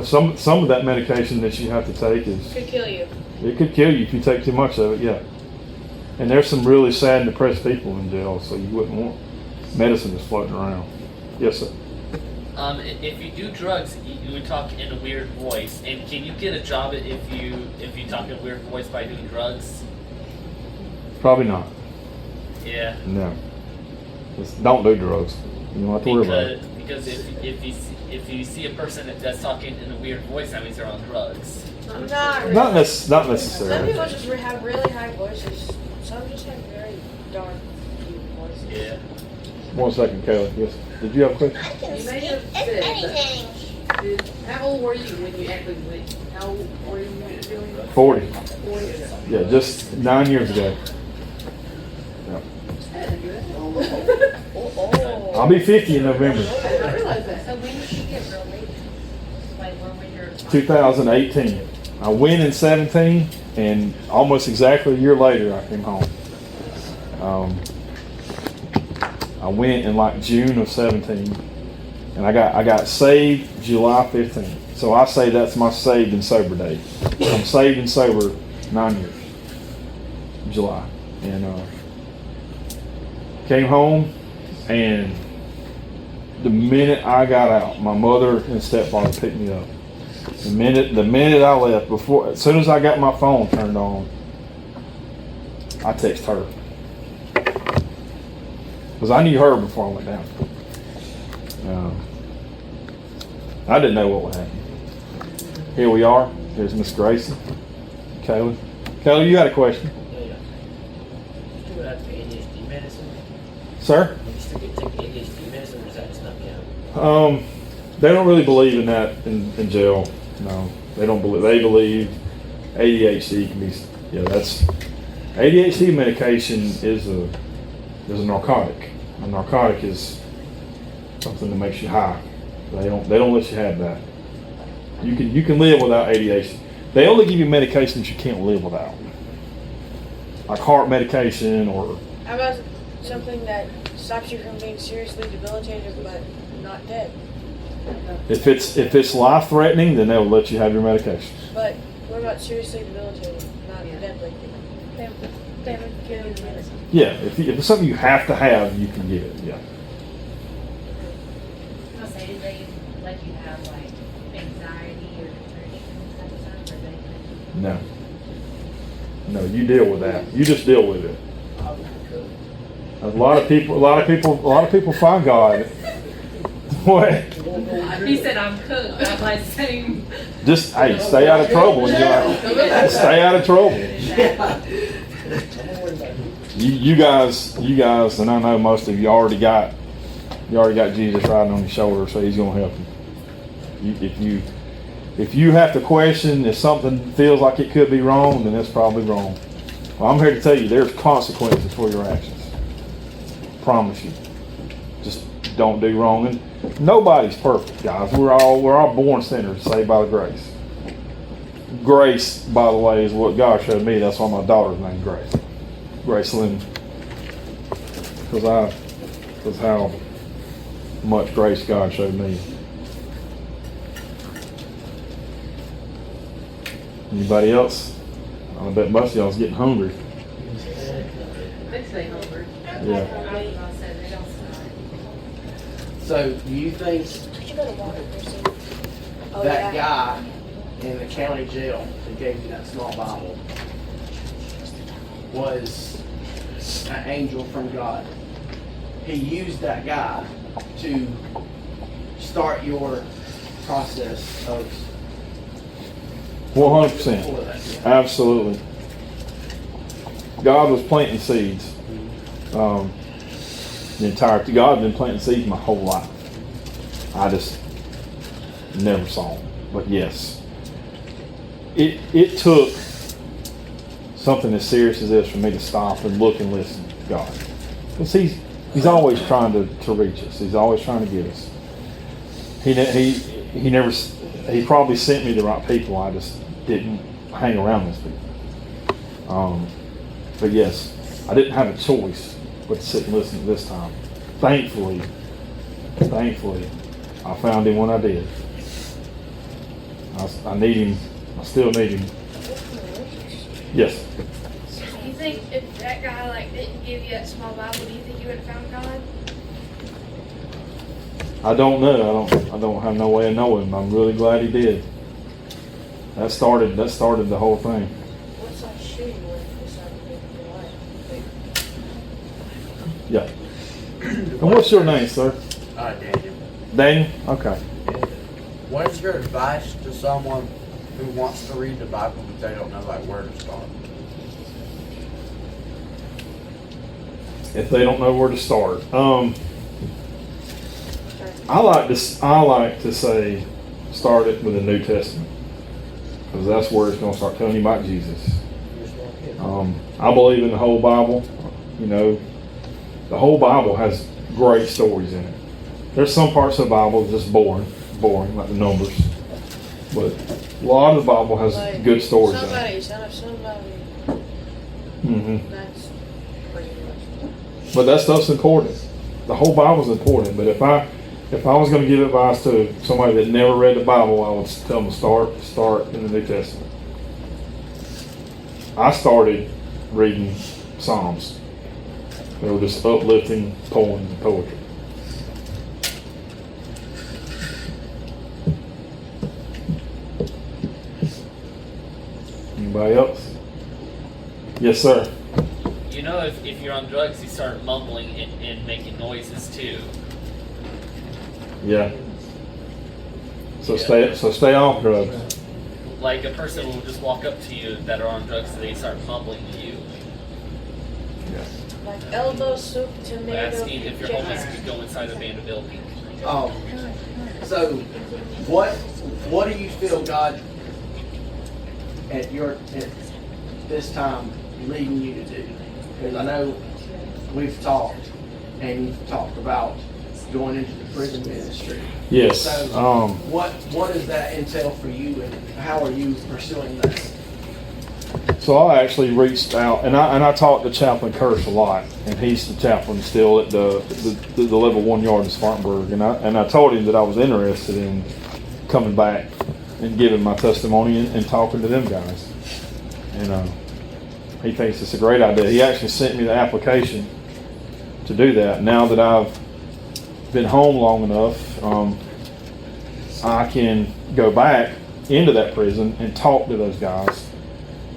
some of that medication that you have to take Could kill you. it could kill you if you take too much of it. Yeah, and there's some really sad and depressed people in jail, so you wouldn't want medicine that's floating around. Yes, sir. If you do drugs, you would talk in a weird voice. And can you get a job if you talk in a weird voice by doing drugs? Probably not. Yeah. No. Just don't do drugs. You don't have to worry about it. Because if you see a person that's talking in a weird voice, that means they're on drugs. Not really. Not Some necessarily. people just have really high voices. Some just have very dark, deep voices. Yeah. 1 second, Kayla. Yes. Did you have a question? You may have said, but how old were you when you actually went? How old were you when you were doing it? 40. 40 years ago. Yeah, just 9 years ago. That's good. Oh. I'll be 50 in November. I realize that. So when did you get released? Like when you're 2018. I went in 17, and almost exactly a year later, I came home. I went in like June of 17, and I got saved July 15th. So I say that's my saved and sober date. I'm saved and sober 9 years. July, and came home, and the minute I got out, my mother and stepfather picked me up. The minute I left, as soon as I got my phone turned on, I texted her. Because I knew her before I went down. I didn't know what would happen. Here we are. Here's Miss Gracie. Kayla. Kayla, you had a question? Yeah. You still have to take ADHD medicine? Sir? You still get take ADHD medicine, or does that just not count? They don't really believe in that in jail. No, they don't believe. They believe ADHD can be. Yeah, that's ADHD medication is a narcotic. A narcotic is something that makes you high. They don't let you have that. You can live without ADHD. They only give you medications you can't live without, like heart medication or. How about something that stops you from being seriously debilitated but not dead? If it's life threatening, then they'll let you have your medication. But what about seriously debilitated, not deadly? They would kill you. Yeah, if it's something you have to have, you can get it. Yeah. I'll say, do they let you have like anxiety or depression type of stuff, or they? No. No, you deal with that. You just deal with it. A lot of people find God. What? He said I'm cooked. I'm like saying. Just stay out of trouble. And stay out of trouble. You guys, and I know most of you already got Jesus riding on your shoulder, so He's gonna help you. If you have to question if something feels like it could be wrong, then it's probably wrong. Well, I'm here to tell you there's consequences for your actions. Promise you. Just don't do wrong. And nobody's perfect, guys. We're all born sinners, saved by the grace. Grace, by the way, is what God showed me. That's why my daughter's named Grace. Grace Lynn. Because was how much grace God showed me. Anybody else? I bet most of y'all's getting hungry. They stay hungry. Yeah. I was about to say, they don't stop. So do you think Could you go to water, Chrissy? Oh, that yeah. guy in the county jail that gave you that small Bible was an angel from God? He used that guy to start your process of 100%. before that. Absolutely. God was planting seeds. The entirety. God had been planting seeds my whole life. I just never saw them. But yes, it took something as serious as this for me to stop and look and listen to God. Because he's always trying to reach us. He's always trying to get us. He probably sent me the right people. I just didn't hang around those people. But yes, I didn't have a choice but to sit and listen at this time. Thankfully, I found him when I did. I need him. I still need him. Yes. You think if that guy like didn't give you that small Bible, do you think you would have found God? I don't know. I don't have no way of knowing. I'm really glad he did. That started the whole thing. What's that shooting with decided to give you life? Yeah. And what's your name, sir? Daniel. Daniel? Okay. What is your advice to someone who wants to read the Bible but they don't know like where to start? If they don't know where to start, I like to say start it with the New Testament, because that's where it's going to start telling you about Jesus. I believe in the whole Bible. You know, the whole Bible has great stories in it. There's some parts of the Bible that's just boring, like the Numbers. But a lot of the Bible has Like, good stories in it. Somebody, son of somebody. Mm-hmm. That's pretty much. But that stuff's important. The whole Bible's important. But if I was going to give advice to somebody that never read the Bible, I would tell them to start in the New Testament. I started reading Psalms. They were just uplifting poems and poetry. Anybody else? Yes, sir. You know, if you're on drugs, you start mumbling and making noises too. Yeah. So Yeah. stay off drugs. Like a person will just walk up to you that are on drugs and they start mumbling to you. Yeah. Like elbow soup, tomato, Asking if you're homeless, you go inside the abandoned building. So what do you feel God at this time leading you to do? Because I know we've talked and you've talked about going into the prison ministry. Yes. So what does that entail for you, and how are you pursuing that? So I actually reached out, and I talked to Chaplain Kirsch a lot, and he's the chaplain still at the level 1 yard in Spartanburg, and I told him that I was interested in coming back and giving my testimony and talking to them guys, and he thinks it's a great idea. He actually sent me the application to do that. Now that I've been home long enough, I can go back into that prison and talk to those guys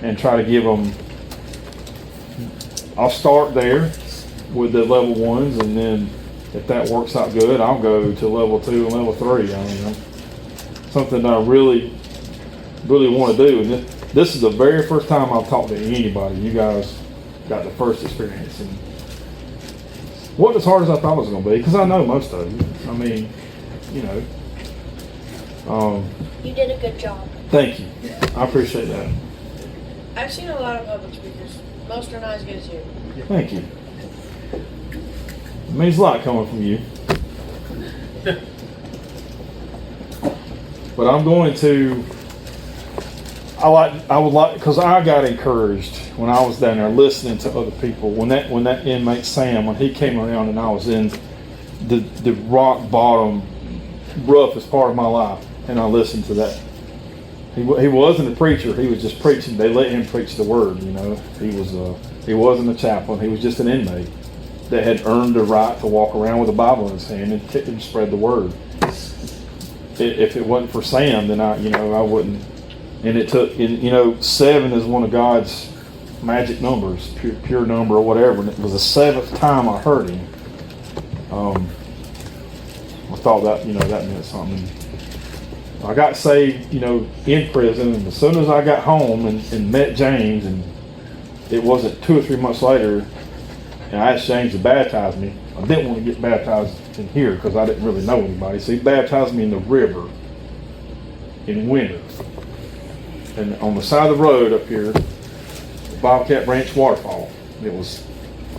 and try to give them. I'll start there with the level 1s, and then if that works out good, I'll go to level 2 and level 3. I mean, something that I really want to do. And this is the very first time I've talked to anybody. You guys got the first experience, and wasn't as hard as I thought it was going to be, because I know most of you. I mean, you know. You did a good job. Thank you. I appreciate that. I've seen a lot of public speakers. Most are not as good as you. Thank you. It means a lot coming from you. But I'm going to. I would like, because I got encouraged when I was down there listening to other people. When that inmate Sam, when he came around and I was in the rock bottom, roughest part of my life, and I listened to that. He wasn't a preacher. He was just preaching. They let him preach the word. You know, he wasn't a chaplain. He was just an inmate that had earned the right to walk around with a Bible in his hand and spread the word. If it wasn't for Sam, then I wouldn't. And it took, 7 is one of God's magic numbers, pure number or whatever. And it was the 7th time I heard him. I thought that that meant something. I got saved, in prison, and as soon as I got home and met James, and it wasn't 2 or 3 months later, and I asked James to baptize me. I didn't want to get baptized in here because I didn't really know anybody. So he baptized me in the river in winter. And on the side of the road up here, the Bobcat Branch waterfall. It was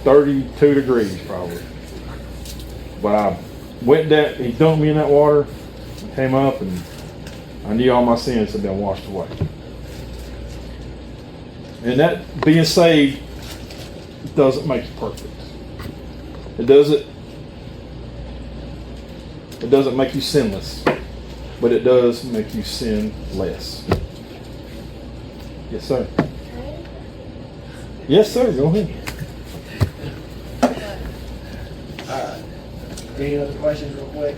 32 degrees probably. But I went down, he dumped me in that water, came up, and I knew all my sins had been washed away. And that being saved doesn't make you perfect. It doesn't make you sinless, but it does make you sin less. Yes, sir. Yes, sir. Go ahead. Any other questions real quick?